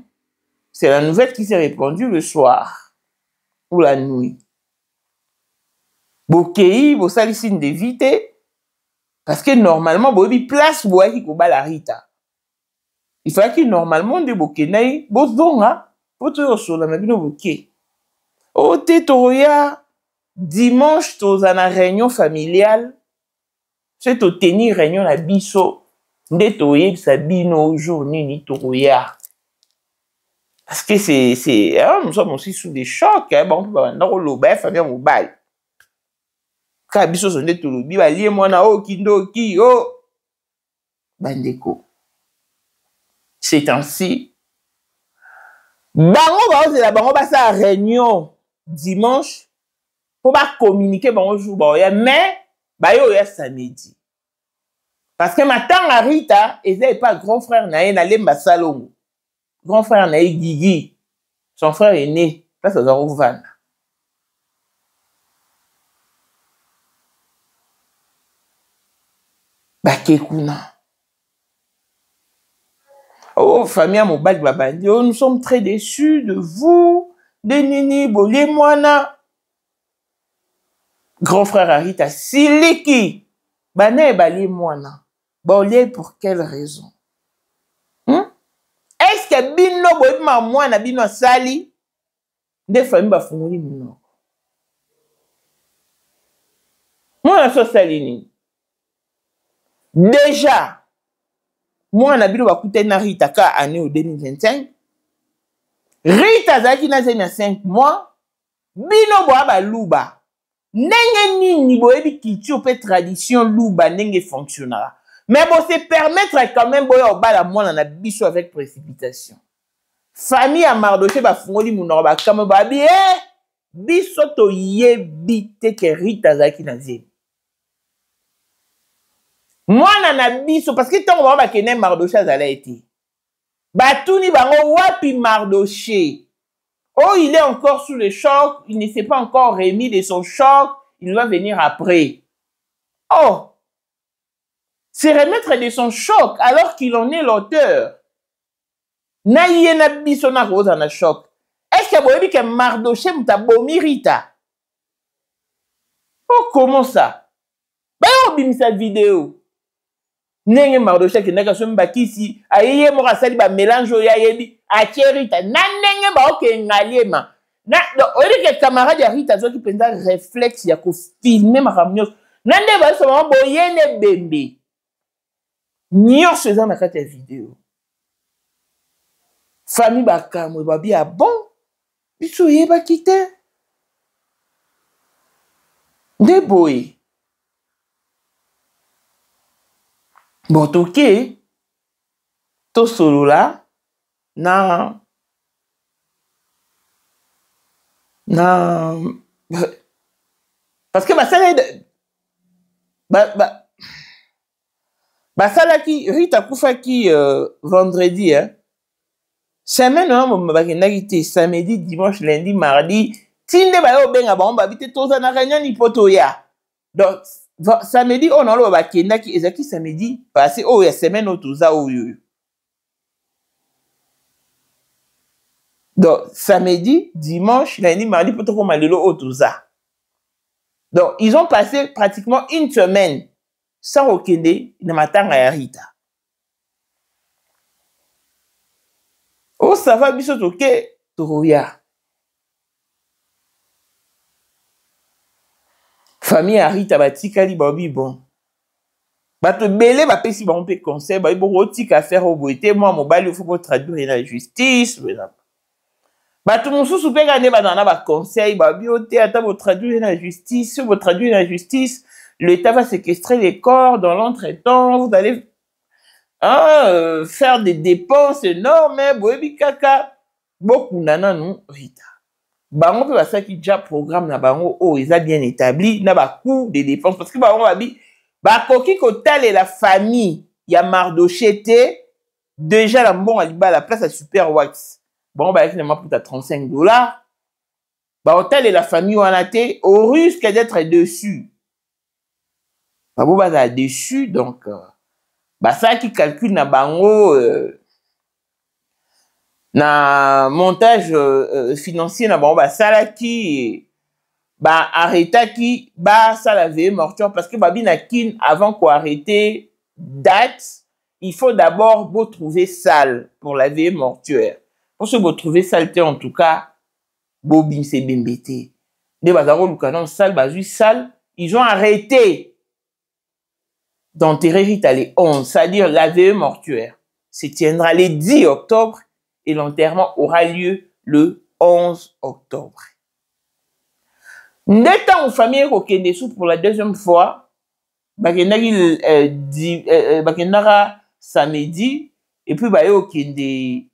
C'est la nouvelle qui s'est répandue le soir ou la nuit. Bokei bo salisine d'éviter parce que normalement bobi place boaki ko bala Rita. Il fallait que normalement de bokenai bozonga poto sur la mabino boké. O tetoya dimanche toza na réunion familiale. C'est au tenir réunion na biso ndetoye sabino jour nini toya. Parce que c'est nous sommes aussi sous des chocs hein bon on lo ba famille mobile. Ka biso so ndetolobi ba lié mwana o kindoki o bandeko. C'est ainsi. Bango ba ozela bango ba sa réunion dimanche pour ba communiquer bango jour ba ya mais ba yo ya samedi. Parce que matanga Rita ezai pas grand frère na na lemba salongo. Grand frère na Guigui. Son frère est né là ça doit vendre. Bakekuna. Oh, famille mobile babandi, oh, nous sommes très déçus de vous, de Nini, Bolé, Moana. Grand frère Arita, Siliki, Bané, Balé, Moana. Bolé, pour quelle raison? est-ce que bino boyebi ma mwana bino asali nde famille bafungoli munoko mwana so asali nini déjà mwana bino bakutani na Rita ka année au 2025 Rita azalaki na zemi ya 5 mois bino boya baluba ndenge nini boyebi culture pe tradition luba ndenge fonctionnera mais bon se permettre quand même boya obala mwana na biso avec précipitation famille ya Mardoché bafungoli munoko bakama babi biso toyebi te ke Rita azalaki na zemi mwana na biso parce que ntango bango bakende Mardoché azala ete batuni bango wapi Mardoché oh il est encore sous le choc il ne s'est pas encore remis de son choc il va venir après oh se remettre de son choc alors qu'il en est l'auteur na ye na biso na koza na choc est-ce que boyebi ke Mardoché muta bomi Rita oh comment ça bayo bimisa vidéo ndenge Mardoché akendaka so mbakisi ayeye moko asali bamélange oyo ayebi atie Rita na ndenge baokenge aliema oyebi ke camarade ya Rita azwaki mpenza réflexe ya kofilme makambo nyonso na nde baso bango boyene bembe nyonso eza na kati ya video famille bakamwe babi ya bon biso oyebaki te nde boye bon toke tosolola na parce que basalaki Rita kufaki vendredi semaine oyo bakendaki te samedi dimanche lundi mardi tinde bayo obenga bango babi te toza na réunion ni po toya donc samedi oyo naloba bakendaki ezalaki samedi passé oyo ya semaine oyo toza oyo donc samedi dimanche lundi mardi po tokoma lelo oyo toza donc ils ont passé pratiquement une semaine sans okende na matanga ya Rita oh ça va biso toke tokoya famille ya Rita batikali babi bon bato ebele bapesi bango mpe conseil babi bokotika faire oyo boye te mwa mobali ofo botraduire na justice bato mosusu mpe kaka nde bazala na baconseil babi o te ata botraduire na justice si botraduire na justice l'État va séquestrer les corps dans l'entretemps vous allez faire des dépenses énormes boyebi kaka bokunda nanu Rita bango mpe basalaki déjà programme na bango oyo eza bien établi na bacoût de dépenses parce que bango babi bakoki kotalela famille ya Mardoché te déjà na mbongo ya libala place ya super wax bango bayaki na maputa $35 bakotalela famille wana te au risque d'être dessus babo bazala dessus donc basalaki calcul na bango na montage financier na bango basalaki arrêtaki basala veille mortuaire parce que babi na kin avant qu'arrêter date il faut d'abord vous trouver salle pour la veille mortuaire pour ce vous trouver salle en tout cas bobi c'est bembete de bazaro lukana salle bazui salle ils ont arrêté d'enterrer Rita les 11 c'est-à-dire la veille mortuaire se tiendra le 10 octobre et l'enterrement aura lieu le 11 octobre. N'étant aux familles kokende sous pour la deuxième fois, bakendara samedi et puis bayo kende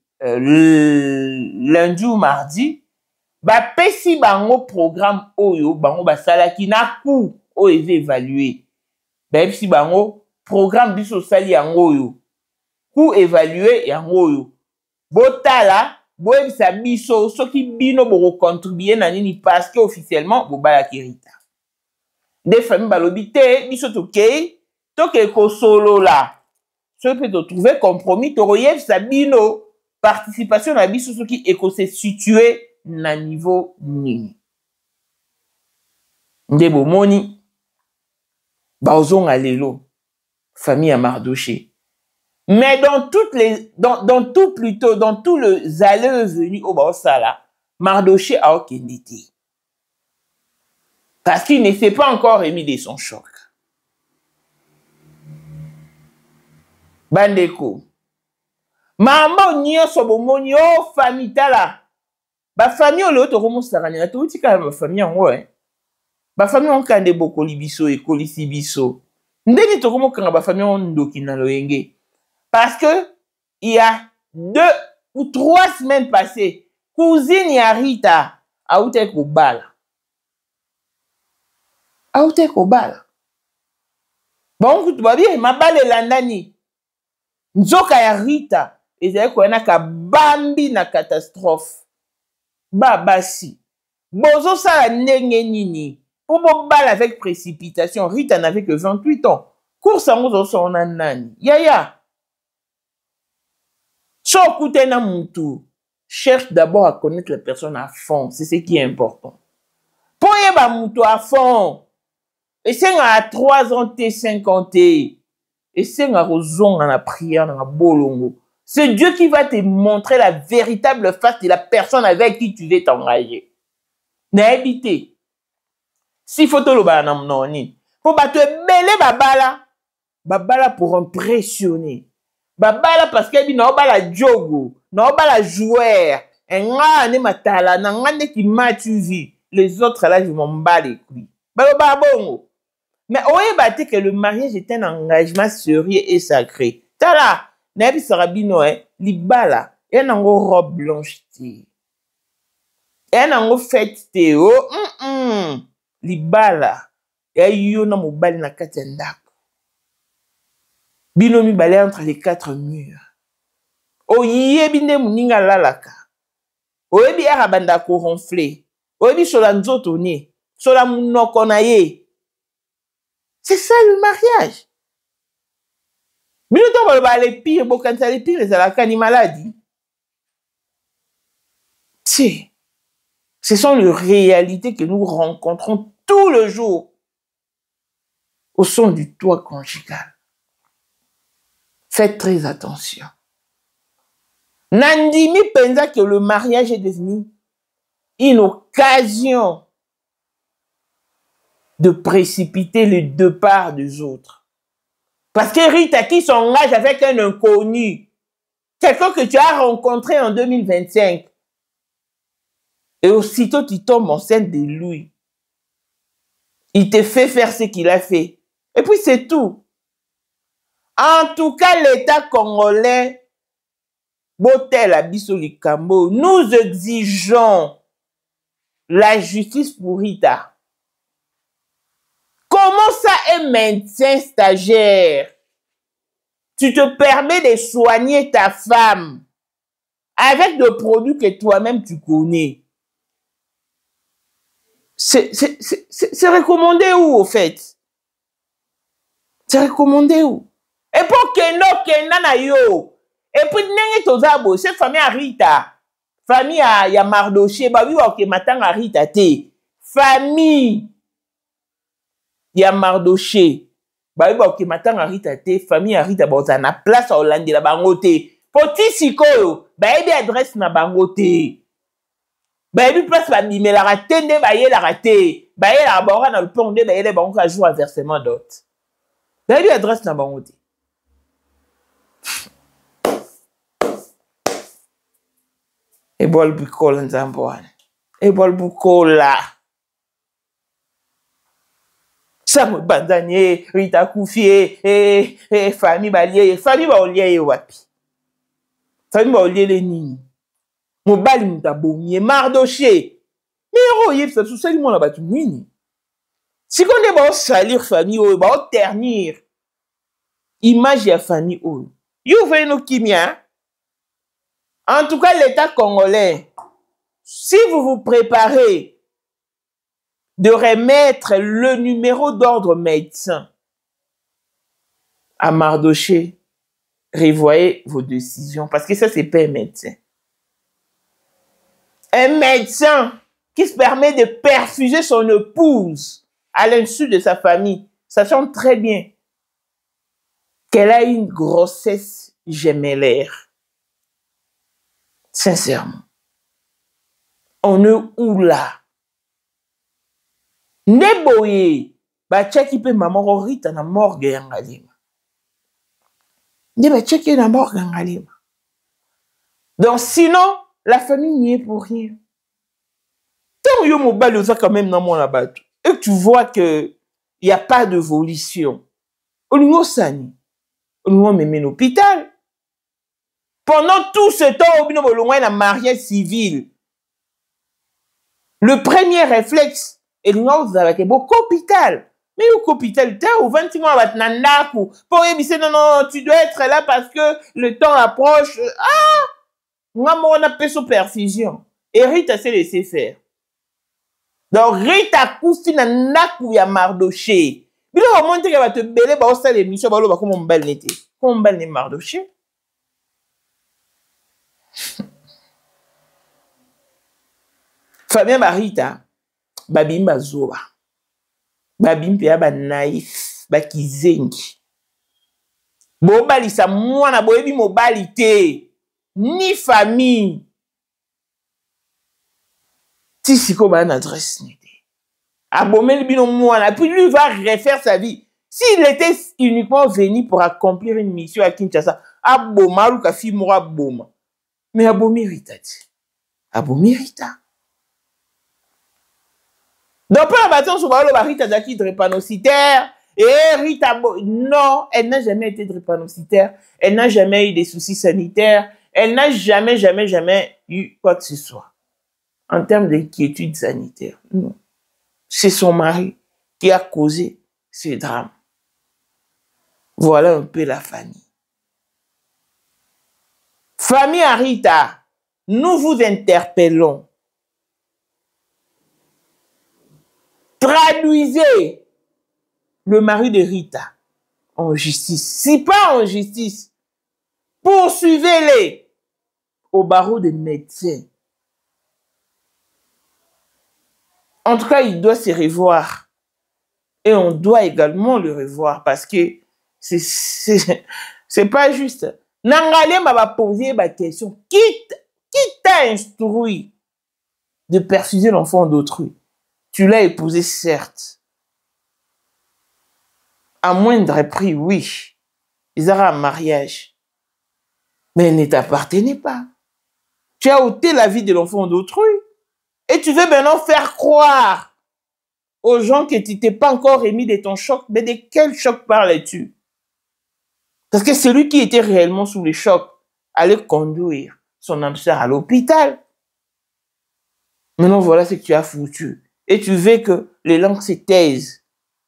lundi ou mardi, pesi bango programme oyo bango basalaki na coût oyo évalué. Pesi bango programme biso sali yango oyo. Coût évalué yango oyo. Botala boyebisa biso soki bino boko contribuer na nini parce que officiellement bobayaki Rita nde famille balobi te biso tokei toke kosolola soki mpe totrouve compromis tokoyebisa bino participation na biso soki ekose situe na niveau nini nde bomoni baozonga lelo famille ya Mardoché Mais dans toutes les, dans tout plutôt, dans tout le allées et venues au Baosala, Mardoché a aucun été. Parce qu'il ne s'est pas encore remis de son choc. Bandeko. Maman nyonso bomoni o famille tala. Ba famille ole to komo sarani to utika ba famille ngo Ba famille on kande bokoli biso e kolisi biso. Ndeni to komo kanga ba famille on ndoki na loyenge. Parce que il y a 2 ou 3 semaines passées, cousine ya Rita a outé ko bala. A outé ko bala. Bon kutu babi ma bale landani. Nzoka ya Rita ezali koyena ka bambi na catastrophe. Babasi. Bozo sala ndenge nini. Pour bobala avec précipitation, Rita n'avait que 28 ans. Course en ozo son nani. Yaya. Chokutena Moutou cherche d'abord à connaître la personne à fond. C'est ce qui est important. Pour yeba Moutou à fond. Et c'est à 3 ans, t'es 50. Et c'est à rozon dans la prière, dans la bolongo. C'est Dieu qui va te montrer la véritable face de la personne avec qui tu veux t'engager. N'habiter. Si faut te le banamnoni. Pour battre belé babala. Babala pour impressionner. Babala parce qu'il y a bala jogo, bala joueur, un ne matala, n'angane qui m'a tué. Les autres là je m'en bats les couilles. Babongo. Mais on battu que le mariage est un engagement sérieux et sacré. Tala, n'abi sarabino li bala, et un robe blanche té. Et un fête té li bala, et yo na mobali na katenda. Binomi balé entre les 4 murs. Oye binde muninga lalaka. Oye bi arabanda ko ronflé. Oye bi sola nzoto ni. Sola munoko na ye. C'est ça le mariage. Binoto balba les pires, bokanta les pires, c'est la cani maladie. Si. Ce sont les réalités que nous rencontrons tout le jour au son du toit conjugal. Faites très attention. Nandimi pensa que le mariage est devenu une occasion de précipiter le départ des autres. Parce que Rita qui s'engage avec un inconnu, quelqu'un que tu as rencontré en 2025, et aussitôt tu tombes enceinte de lui. Il te fait faire ce qu'il a fait. Et puis c'est tout. En tout cas, l'État congolais, Botel Abisso Likambo, nous exigeons la justice pour Rita. Comment ça, un médecin stagiaire, tu te permets de soigner ta femme avec des produits que toi-même tu connais? C'est recommandé où, au fait? C'est recommandé où? Et pour que na yo. Et puis nenge tozabo, cette famille à Rita, famille à Mardoché, bah oui ok matang à Rita te, famille ya Mardoché, bah oui ok matang à Rita te, famille à Rita bah on a place à Hollande la bangote. Poti sikoyo, bah ebi adresse na bangote. Bah ebi place ba bimé la raté ne bah yé la raté, bah yé la bora na le pont de bah yé les banques à jouer à versement d'autres. Bah ebi adresse na bangote. Ebol bukola nzambwana. Ebol bukola. Samu bandanye, Rita Koufi, famille balie, famille ba olie wapi. Famille ba olie le nini. Mobali mutabomie, Mardoché. Mais roye, ça tout ça li mona batu nini. Si qu'on est ba salir famille o, ba ternir image ya famille o. You voyez no kimia. En tout cas, l'État congolais, si vous vous préparez de remettre le numéro d'ordre médecin à Mardoché, revoyez vos décisions, parce que ça, c'est pas un médecin. Un médecin qui se permet de perfuser son épouse à l'insu de sa famille, sachant très bien qu'elle a une grossesse j'aimais l'air. Sincèrement. On est où là? Neboye, ba tchaki pe maman Rita na morgue ya Ngalema. Ne ba tchaki na morgue ya Ngalema. Donc sinon, la famille n'y est pour rien. Tant que yo mobile oza quand même dans mon abattu, et que tu vois que il y a pas d'évolution. On nous sani, on nous met à l'hôpital. Pendant tout ce temps, on a un mariage civil. Le premier réflexe, et nous avons un hôpital. Mais au hôpital, au 20 mois, non, tu dois être là parce que le temps approche. Ah! On a fait son perfusion. Et Rita s'est laissé faire. Donc, Rita Kousti n'a nakou ya Mardoché. Mais là, on montre qu'elle va te bêler, bah, on sait l'émission, bah, comment on belle n'était. Comment on belle n'est Mardoché. Fabien Barita, babim bazoba. Babim pia ba naïf, ba kizengi. Bobali sa mwana boyebi mobalite. Ni famille. Si siko ba une adresse n'était. Abomel bino mwana. Puis lui va refaire sa vie. S'il était uniquement venu pour accomplir une mission à Kinshasa, aboma ou kafi mora boma. Mais abomi Rita. Abomi Rita. Donc, pour la bâton sur le Rita Zaki drépanocytaire, et Rita, non, elle n'a jamais été drépanocytaire, elle n'a jamais eu des soucis sanitaires, elle n'a jamais eu quoi que ce soit. En termes d'inquiétude sanitaire, non. C'est son mari qui a causé ce drame. Voilà un peu la famille. Famille Rita, nous vous interpellons. Traduisez le mari de Rita en justice. Si pas en justice, poursuivez-les au barreau des médecins. En tout cas, il doit se revoir. Et on doit également le revoir parce que c'est pas juste. Ngalema va poser ma question. Qui t'a instruit de perfuser l'enfant d'autrui? Tu l'as épousé, certes. À moindre prix, oui. Ils auront un mariage. Mais elle ne t'appartenait pas. Tu as ôté la vie de l'enfant d'autrui. Et tu veux maintenant faire croire aux gens que tu t'es pas encore remis de ton choc. Mais de quel choc parles-tu? Parce que celui qui était réellement sous le choc allait conduire son âme sœur à l'hôpital. Maintenant, voilà ce que tu as foutu. Et tu veux que les langues se taisent.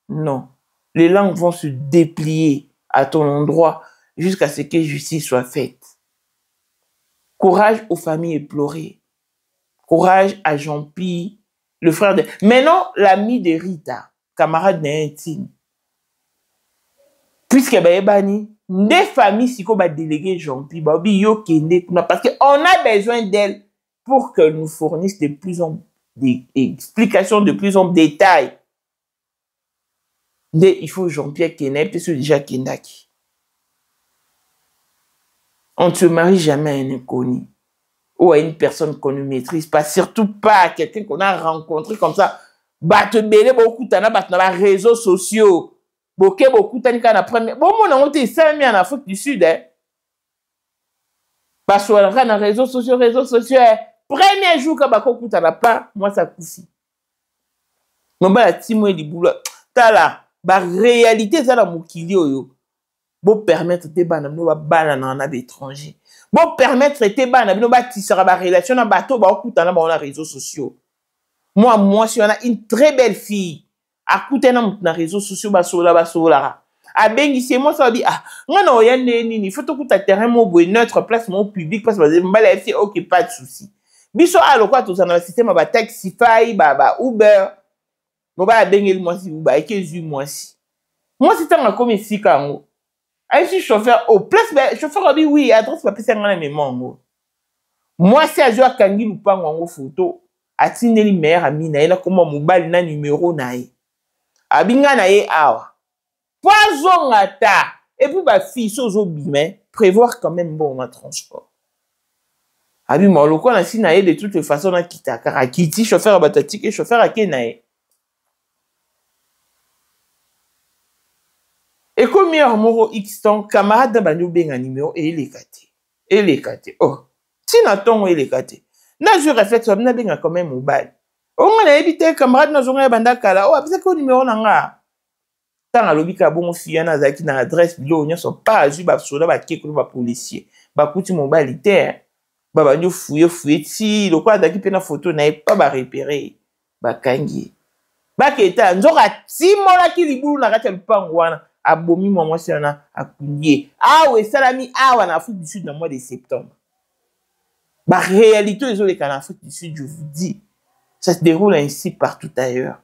Non. Les langues vont se déplier à ton endroit jusqu'à ce que justice soit faite. Courage aux familles éplorées. Courage à Jean-Pi, le frère de... Maintenant, l'ami de Rita, camarade d'intime. Puisque Baébani, des familles, si on va déléguer Jean-Pi, parce qu'on a besoin d'elle pour qu'elle nous fournisse des explications de plus en détail. Il faut Jean-Pierre Kenneth, parce que déjà Kendaki. On ne se marie jamais à un inconnu ou à une personne qu'on ne maîtrise pas, surtout pas à quelqu'un qu'on a rencontré comme ça. Te belé beaucoup dans les réseaux sociaux. Beaucoup dans la première. Bon, on a monté 5 000 en Afrique du Sud. Parce qu'on a dans les réseaux sociaux. Premier jour que beaucoup dans la part, moi ça couffe. Mon bas la timo et du boulot. T'as là, réalité ça la moukili yo. Bon permettre tes bannes no ba na d'étranger. Bon permettre tes bannes no ba tissera ba relation na bateau ba okuta na ba réseaux sociaux. Moi si on a une très belle fille à couter na réseaux sociaux ba sola. A bengi c'est moi ça dit ah ngana oyane nini faut tout ta terrain mo boy neutre place mon public parce que mbala FC OK pas de souci. Biso alo quoi tout ça dans le système ba Taxify ba Uber. Bon ba bengi moi si ba ekezu moi si. Moi c'est un comme ici kango. Je suis chauffeur au place chauffeur dit oui adresse pas pesa ngana mais mongo. Moi c'est à jour kangi lupango ngo photo atineli meilleur ami na ina comme mobile na numéro na ye. Abinga na ye awa. Poison ata et puis bah fille aux bimé prévoir quand même bon un transport. Abi mo loko na si na de toutes les façons na kita kara kiti chauffeur batati ke chauffeur akenae. Et comme il y a un X temps, camarade de Banyo Benga numéro et il est caté. Il est caté. Oh, si n'attend il est caté. N'a je réflexe, on a bien quand même au bal. On a évité camarade dans un banda kala. Oh, c'est quoi numéro nanga? Tant à l'obika bon fille na zaki na adresse bilo on sont pas ju ba soda ba keko ba policier. Ba kuti mobilité. Ba Banyo fouiller si le quoi daki pe na photo na pas ba repérer. Ba kangi. Ba keta nzoka si mola ki libulu na kati lupango wana. Abomi moi c'est un akunye. Ah ouais, salami ah en Afrique du Sud dans le mois de septembre. Bah réalité les autres en Afrique du Sud, je vous dis, ça se déroule ainsi partout ailleurs.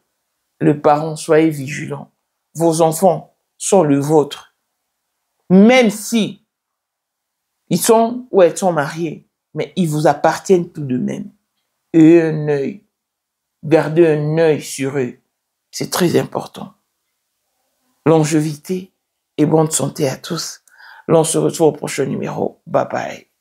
Les parents, soyez vigilants. Vos enfants sont le vôtre. Même si ils sont ou elles sont mariés, mais ils vous appartiennent tout de même. Et un œil, gardez un œil sur eux. C'est très important. Longévité et bonne santé à tous. L'on se retrouve au prochain numéro. Bye bye.